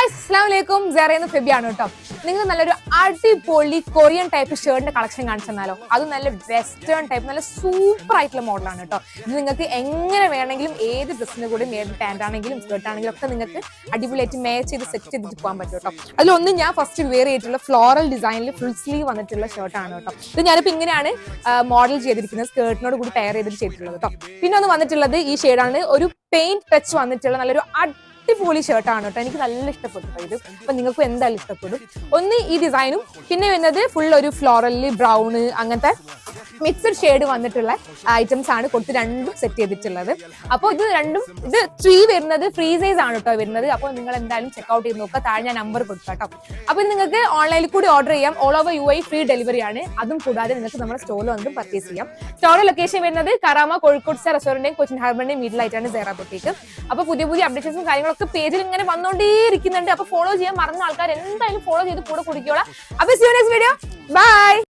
Guys അസ്സലാമു അലൈക്കും. സെറയെന്ന് ഫെബിയാണ് കേട്ടോ. നിങ്ങൾ നല്ലൊരു അടിപൊളി കൊറിയൻ ടൈപ്പ് ഷർട്ടിന്റെ കളക്ഷൻ കാണിച്ചു തന്നാലോ? അത് നല്ല വെസ്റ്റേൺ ടൈപ്പ്, നല്ല സൂപ്പർ ആയിട്ടുള്ള മോഡലാണ് കേട്ടോ. ഇത് നിങ്ങൾക്ക് എങ്ങനെ വേണമെങ്കിലും ഏത് ഡ്രസ്സിന്റെ കൂടെ ഏത് പാന്റ് ആണെങ്കിലും സ്കേർട്ട് ആണെങ്കിലും ഒക്കെ നിങ്ങൾക്ക് അടിപൊളിയായിട്ട് മാച്ച് ചെയ്ത് സെറ്റ് ചെയ്തിട്ട് പോകാൻ പറ്റും കേട്ടോ. അതിലൊന്ന് ഞാൻ ഫസ്റ്റ് വെയർ ചെയ്തിട്ടുള്ള ഫ്ലോറൽ ഡിസൈനിൽ ഫുൾ സ്ലീവ് വന്നിട്ടുള്ള ഷർട്ടാണ് കേട്ടോ. ഇത് ഞാനിപ്പോൾ ഇങ്ങനെയാണ് മോഡൽ ചെയ്തിരിക്കുന്നത്, സ്കേർട്ടിനോട് കൂടി പെയർ ചെയ്തിട്ട് ചെയ്തിട്ടുള്ളത് കേട്ടോ. പിന്നെ ഒന്ന് വന്നിട്ടുള്ളത് ഈ ഷെയ്ഡാണ്, ഒരു പെയിന്റ് ടച്ച് വന്നിട്ടുള്ള നല്ലൊരു അടിപൊളി ഷർട്ടാണ് കേട്ടോ. എനിക്ക് നല്ല ഇഷ്ടപ്പെട്ടു ഇത്. അപ്പൊ നിങ്ങൾക്ക് എന്തായാലും ഇഷ്ടപ്പെടും. ഒന്ന് ഈ ഡിസൈനും പിന്നെ വരുന്നത് ഫുൾ ഒരു ഫ്ലോറല് ബ്രൗണ് അങ്ങനത്തെ മിക്സഡ് ഷെയ്ഡ് വന്നിട്ടുള്ള ഐറ്റംസ് ആണ് കൊടുത്ത് രണ്ടും സെറ്റ് ചെയ്തിട്ടുള്ളത്. അപ്പോൾ ഇത് രണ്ടും ഇത് 3 വരുന്നത് ഫ്രീ സൈസ് ആണ് കേട്ടോ വരുന്നത്. അപ്പോൾ നിങ്ങൾ എന്തായാലും ചെക്ക്ഔട്ട് ചെയ്ത് നോക്കുക. താഴെ ഞാൻ നമ്പർ കൊടുക്കാം കേട്ടോ. അപ്പോൾ നിങ്ങൾക്ക് ഓൺലൈനിൽ കൂടി ഓർഡർ ചെയ്യാം. All over UAE free delivery ആണ്. അതും കൂടാതെ നിങ്ങൾക്ക് നമ്മുടെ സ്റ്റോറിൽ വന്നിട്ട് പർച്ചേസ് ചെയ്യാം. സ്റ്റോറിന്റെ ലൊക്കേഷൻ വരുന്നത് കറാമ കോഴിക്കോട് സ്റ്റാർ റെസ്റ്റോറന്റിന്റെയും കൊച്ചിൻ ഹാർബറിന്റെയും മിഡിലായിട്ടാണ് സെറ ബൊട്ടീക്ക്. അപ്പോൾ പുതിയ പുതിയ അപ്ഡേഷൻസും കാര്യങ്ങളൊക്കെ പേജിൽ ഇങ്ങനെ വന്നുകൊണ്ടേയിരിക്കുന്നുണ്ട്. അപ്പോൾ ഫോളോ ചെയ്യാൻ മറന്ന ആൾക്കാർ എന്തായാലും ഫോളോ ചെയ്ത് കൂടെ കുടിക്കോളാം. അപ്പോൾ see you next video. By.